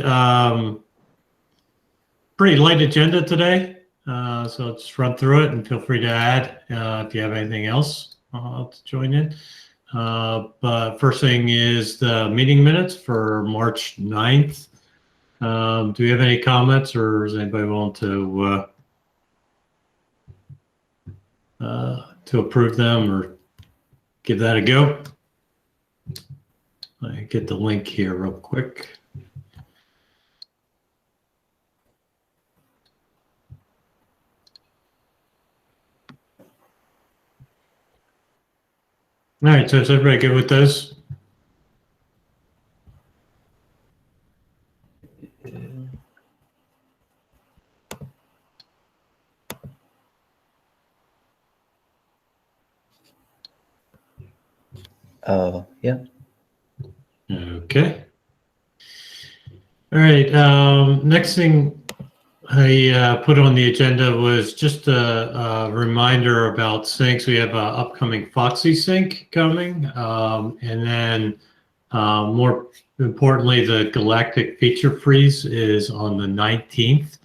good. Pretty light agenda today, so let's run through it and feel free to add if you have anything else to join in. But first thing is the meeting minutes for March 9th. Do we have any comments, or is anybody willing to approve them or give that a go? Let me get the link here real quick. All right, so is everybody good with those? Oh, yeah. Okay. All right. Next thing I put on the agenda was just a reminder about syncs. We have an upcoming Foxy sync coming, and then more importantly, the Galactic Feature Freeze is on the 19th.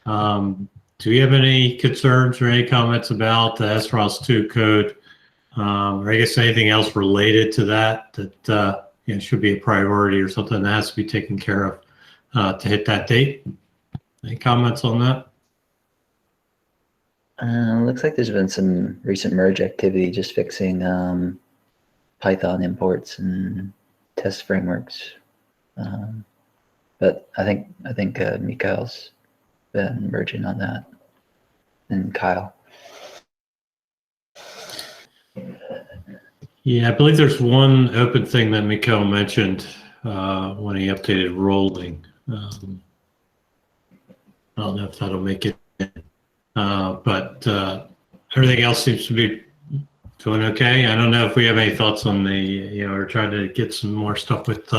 Do you have any concerns or any comments about the SROS2 code, or I guess anything else related to that should be a priority or something that has to be taken care of to hit that date? Any comments on that? Looks like there's been some recent merge activity just fixing Python imports and test frameworks. But I think Mikhail's been merging on that, and Kyle. Yeah, I believe there's one open thing that Mikhail mentioned when he updated rolling. I don't know if that'll make it, but everything else seems to be doing okay. I don't know if we have any thoughts on the, we're trying to get some more stuff with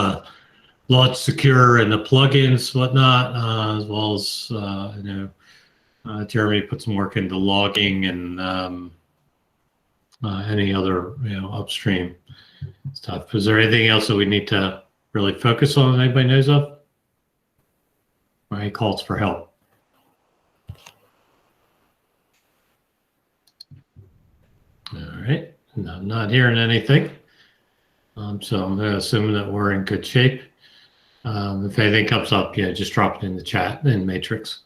Launch Secure and the plugins, whatnot, as well as, Jeremy put some work into logging and any other, upstream stuff. Is there anything else that we need to really focus on that anybody knows of? Or any calls for help? All right, no, I'm not hearing anything. So I'm assuming that we're in good shape. If anything comes up, just drop it in the chat in Matrix.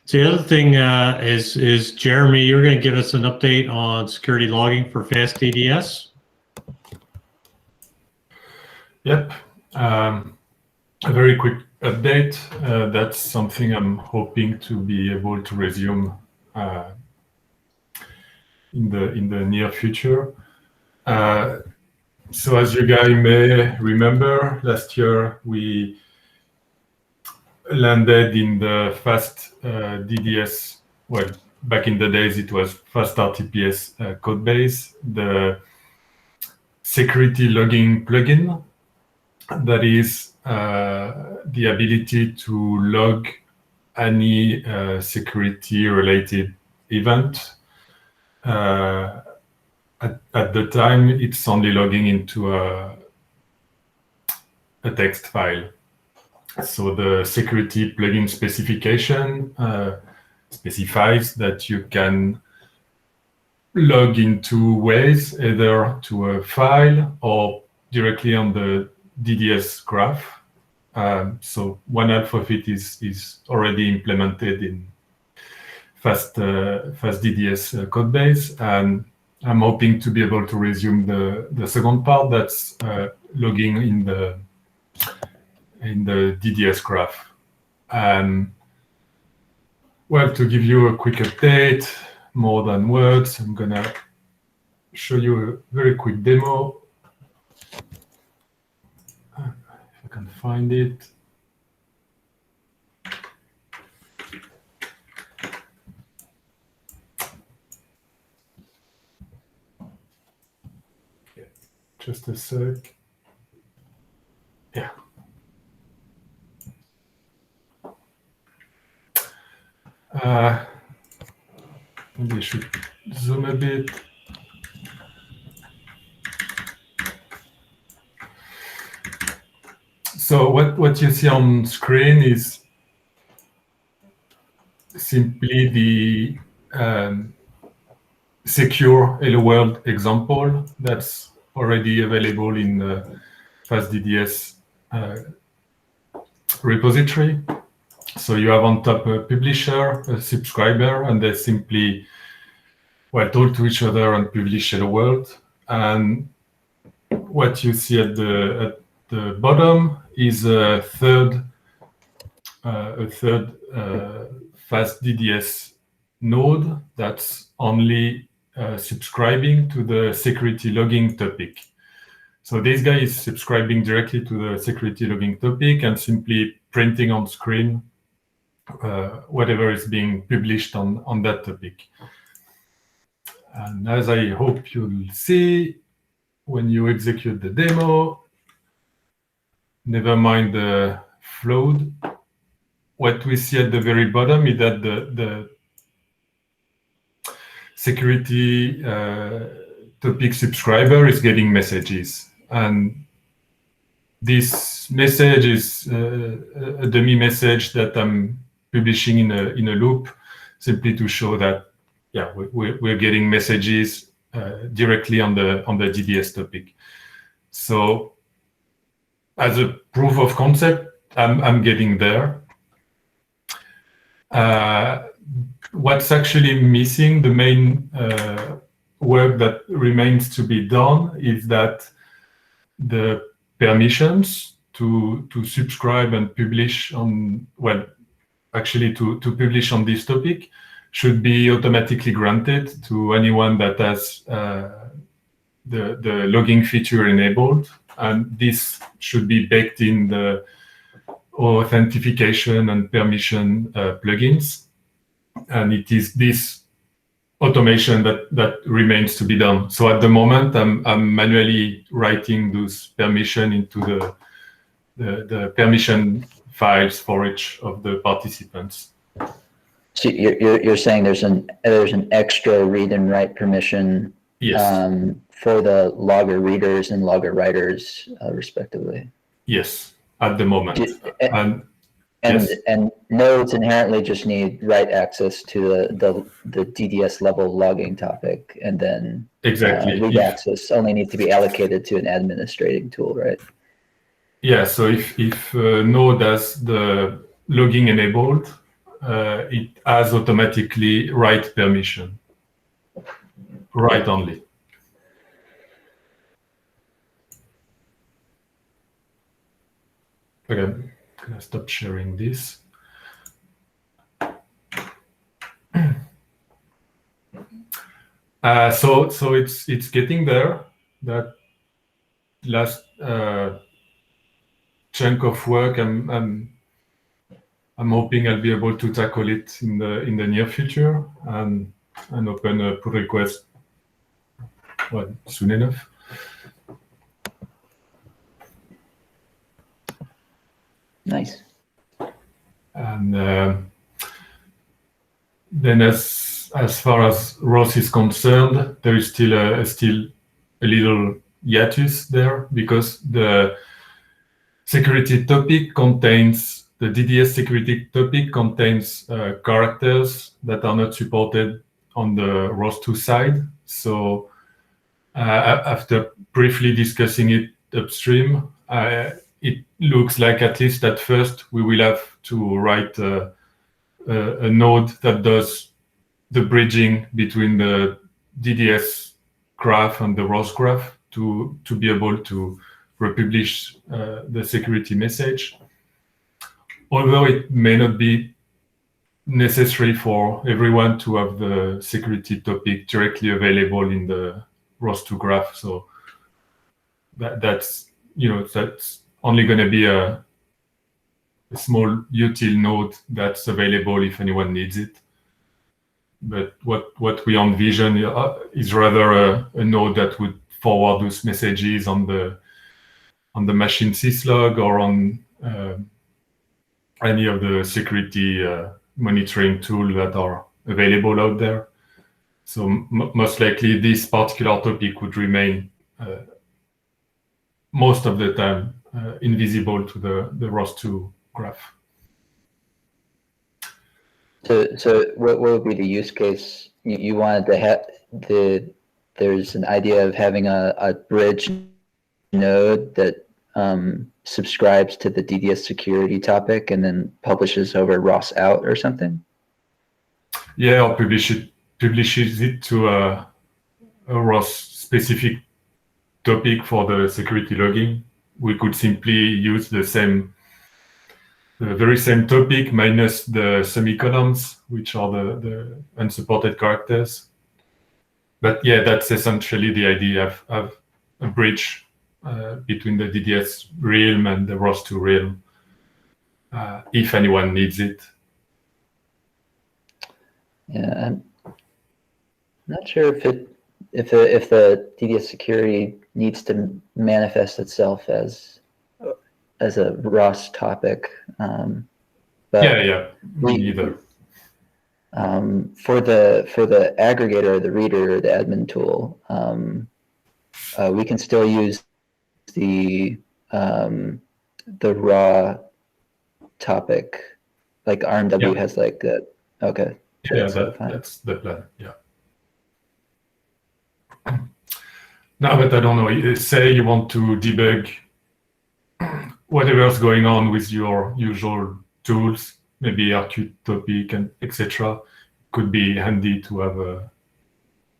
So the other thing is Jeremy, you're going to give us an update on security logging for fast DDS. Yep. A very quick update. That's something I'm hoping to be able to resume in the near future. So as you guys may remember, last year we landed in the fast DDS. Well, back in the days it was fast RTPS code base, the security logging plugin. That is the ability to log any security related event. At the time, it's only logging into a text file. So the security plugin specification specifies that you can log in two ways, either to a file or directly on the DDS graph. So one half of it is already implemented in fast DDS code base, and I'm hoping to be able to resume the second part, that's logging in the DDS graph. Well, to give you a quick update, more than words, I'm gonna show you a very quick demo. If I can find it. Just a sec. Yeah. Maybe I should zoom a bit. So what you see on screen is simply the secure Hello World example that's already available in the FastDDS repository. So you have on top a publisher, a subscriber, and they simply talk to each other and publish Hello World. And what you see at the bottom is a third FastDDS node that's only subscribing to the security logging topic. So this guy is subscribing directly to the security logging topic and simply printing on screen whatever is being published on that topic. And as I hope you'll see, when you execute the demo, never mind the flood, what we see at the very bottom is that the security topic subscriber is getting messages. And this message is a dummy message that I'm publishing in a loop, simply to show that we're getting messages directly on the DDS topic. So as a proof of concept, I'm getting there. What's actually missing, the main work that remains to be done, is that the permissions to subscribe and publish on, to publish on this topic should be automatically granted to anyone that has the logging feature enabled. And this should be baked in the authentication and permission plugins. And it is this automation that remains to be done. So at the moment, I'm manually writing those permission into the permission files for each of the participants. So you're saying there's an extra read and write permission, yes, for the logger readers and logger writers, respectively. Yes, at the moment. And nodes inherently just need write access to the DDS level logging topic, and then exactly read access only needs to be allocated to an administrating tool, right? Yeah. So if node has the logging enabled, it has automatically write permission, write only. Okay, I'm gonna stop sharing this. So it's getting there. That last chunk of work, I'm hoping I'll be able to tackle it in the near future and open a pull request soon enough. Nice. And then as far as ROS is concerned, there is still a little hiatus there, because the security topic contains, the DDS security topic contains characters that are not supported on the ROS2 side. So after briefly discussing it upstream, it looks like, at least at first, we will have to write a node that does the bridging between the DDS graph and the ROS graph to be able to republish the security message. Although it may not be necessary for everyone to have the security topic directly available in the ROS2 graph. So that's only going to be a small util node that's available if anyone needs it. But what we envision is rather a node that would forward those messages on the machine syslog or on any of the security monitoring tools that are available out there. So most likely this particular topic would remain most of the time invisible to the ROS2 graph. So what would be the use case? You wanted to have there's an idea of having a bridge node that subscribes to the DDS security topic and then publishes over ROS out or something? Yeah, or publishes it to a ROS specific topic for the security logging. We could simply use the very same topic minus the semicolons, which are the unsupported characters. But yeah, that's essentially the idea of a bridge between the DDS realm and the ROS2 realm, if anyone needs it. Yeah, I'm not sure if the DDS security needs to manifest itself as a ROS topic. But Yeah, me neither. For the aggregator, the reader, the admin tool, we can still use the raw topic, like RMW has like that. Okay. So Yeah, that's the plan. Yeah. Now, but I don't know. Say you want to debug whatever's going on with your usual tools, maybe RQ topic and etc. Could be handy to have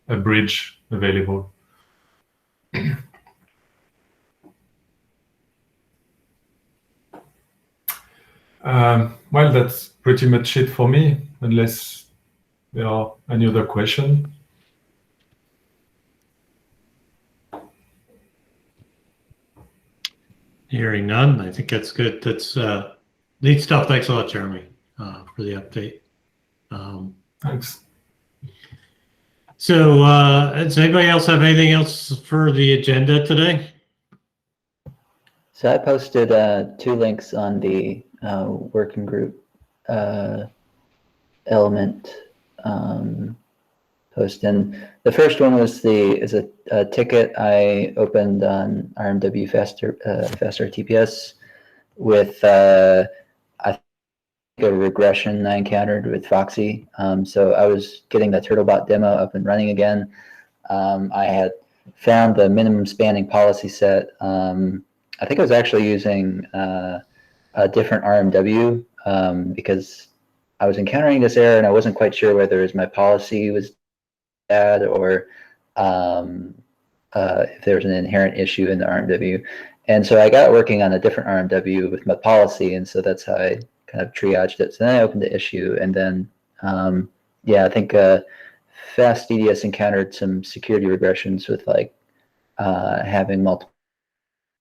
a bridge available. Well, that's pretty much it for me, unless there are any other questions. Hearing none, I think that's good. That's neat stuff. Thanks a lot, Jeremy, for the update. Thanks. So does anybody else have anything else for the agenda today? So I posted 2 links on the working group element post, and the first one was is a ticket I opened on RMW faster TPS with I think a regression I encountered with Foxy. So I was getting the Turtlebot demo up and running again. I had found the minimum spanning policy set. I think I was actually using a different RMW because I was encountering this error and I wasn't quite sure whether it was my policy was bad or if there was an inherent issue in the RMW. And so I got working on a different RMW with my policy, and so that's how I kind of triaged it. So then I opened the issue, and then I think Fast DDS encountered some security regressions with like having multiple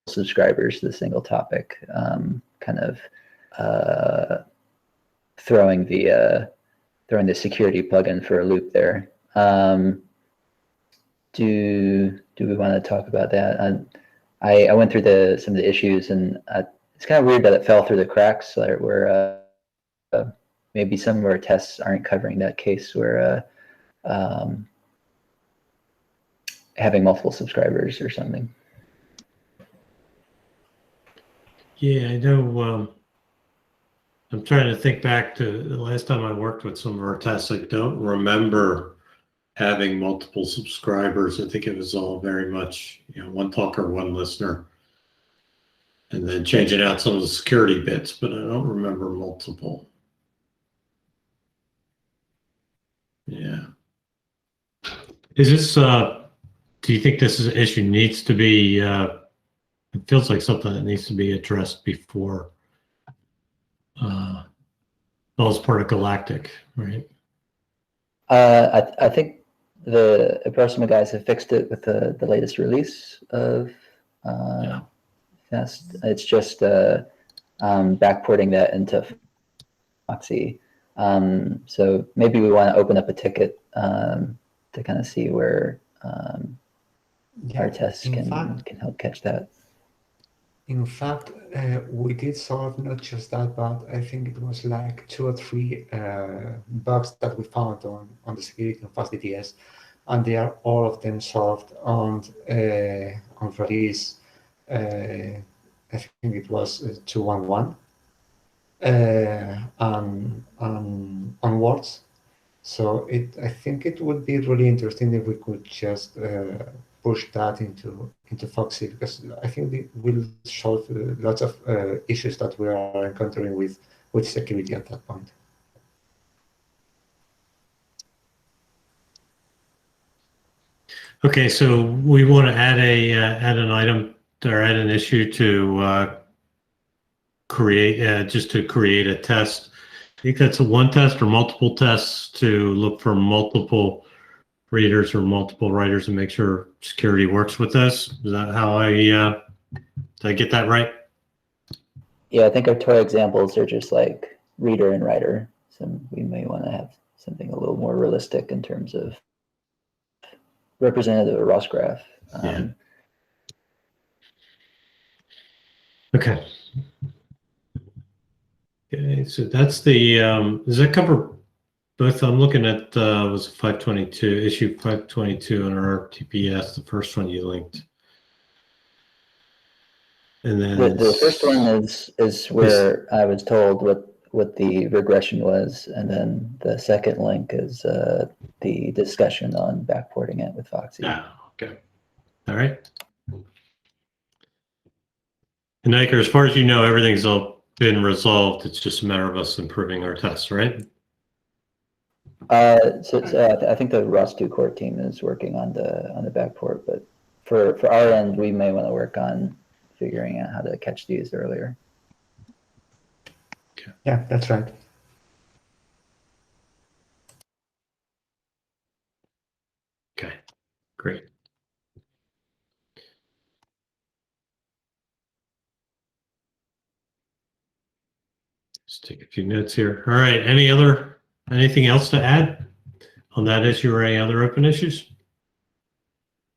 subscribers to the single topic, kind of throwing the security plugin for a loop there. Do we want to talk about that? I went through some of the issues, and it's kind of weird that it fell through the cracks, where maybe some of our tests aren't covering that case where having multiple subscribers or something. Yeah, I know. I'm trying to think back to the last time I worked with some of our tests. I don't remember having multiple subscribers. I think it was all very much, one talker, one listener, and then changing out some of the security bits, but I don't remember multiple. Yeah. Is this, do you think this is an issue needs to be, it feels like something that needs to be addressed before, well, as part of Galactic, right? I think the Proxima guys have fixed it with the latest release of Fast. It's just backporting that into Foxy. So maybe we want to open up a ticket to kind of see where our tests can help catch that. In fact, we did solve not just that, but I think it was like 2 or 3 bugs that we found on the security of FastDTS, and they are all of them solved on release I think it was 211 onwards. So I think it would be really interesting if we could just push that into Foxy, because I think it will solve lots of issues that we are encountering with security at that point. Okay, so we want to add add an item or add an issue to create just to create a test. I think that's a one test or multiple tests to look for multiple readers or multiple writers and make sure security works with this. Is that how did I get that right? Yeah, I think our toy examples are just like reader and writer. So we may want to have something a little more realistic in terms of representative of ROS graph. Yeah. Okay. Okay, so that's the, does that cover both? I'm looking at, was 522, issue 522 on our TPS, the first one you linked. And then The first one is where I was told what the regression was, and then the second link is the discussion on backporting it with Foxy. Okay. All right. And Niker, as far as you know, everything's all been resolved. It's just a matter of us improving our tests, right? I think the ROS2 core team is working on the backport, but for our end, we may want to work on figuring out how to catch these earlier. Okay. Yeah, that's right. Okay, great. Just take a few notes here. All right, anything else to add on that issue or any other open issues?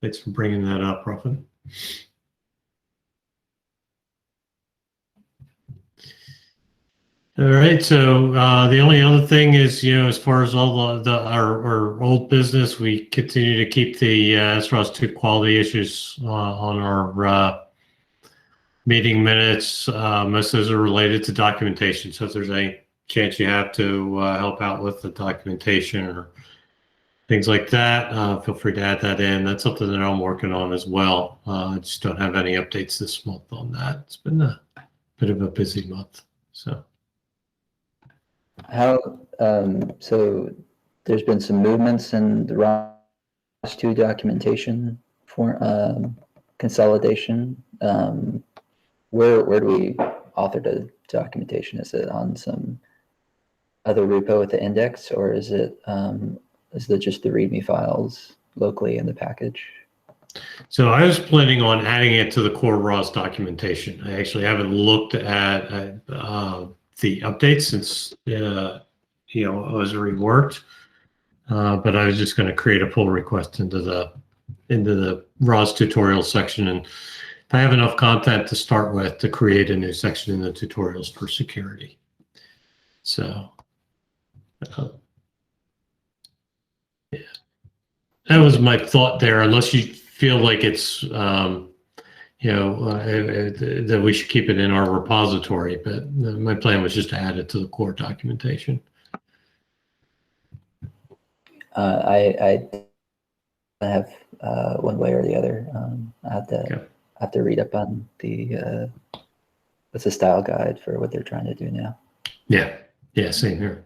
Thanks for bringing that up, Ruffin. All right, so the only other thing is, as far as all our old business, we continue to keep the SROS2 quality issues on our meeting minutes. Most of those are related to documentation. So if there's any chance you have to help out with the documentation or things like that, feel free to add that in. That's something that I'm working on as well. I just don't have any updates this month on that. It's been a bit of a busy month. So So there's been some movements in the ROS2 documentation for consolidation. Where do we author the documentation? Is it on some other repo with the index, or is it just the README files locally in the package? So I was planning on adding it to the core ROS documentation. I actually haven't looked at the updates since it was reworked, but I was just going to create a pull request into the ROS tutorial section, and if I have enough content to start with, to create a new section in the tutorials for security. So yeah, that was my thought there. Unless you feel like it's that we should keep it in our repository, but my plan was just to add it to the core documentation. I have one way or the other. I have to read up on what's the style guide for what they're trying to do now. Yeah, same here.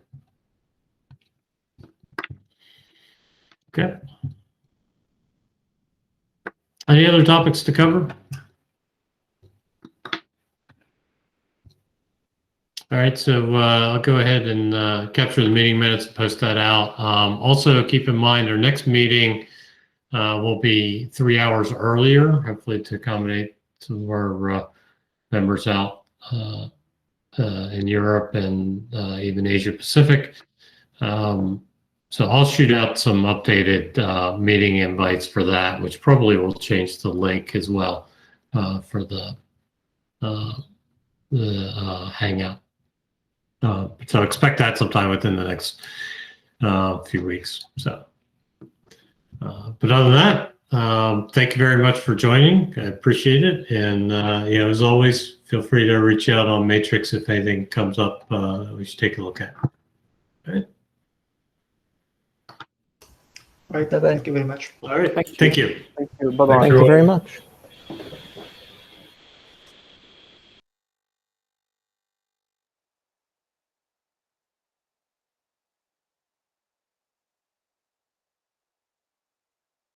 Okay. Any other topics to cover? All right, so I'll go ahead and capture the meeting minutes and post that out. Also, keep in mind our next meeting will be 3 hours earlier, hopefully to accommodate some of our members out in Europe and even Asia Pacific. So I'll shoot out some updated meeting invites for that, which probably will change the link as well for the Hangout. So expect that sometime within the next few weeks. So, but other than that, thank you very much for joining. I appreciate it. And, as always, feel free to reach out on Matrix if anything comes up we should take a look at. All right. Right. Bye-bye. Thank you very much. All right. Thank you. Thank you. Thank you. Bye-bye. Thank you very much.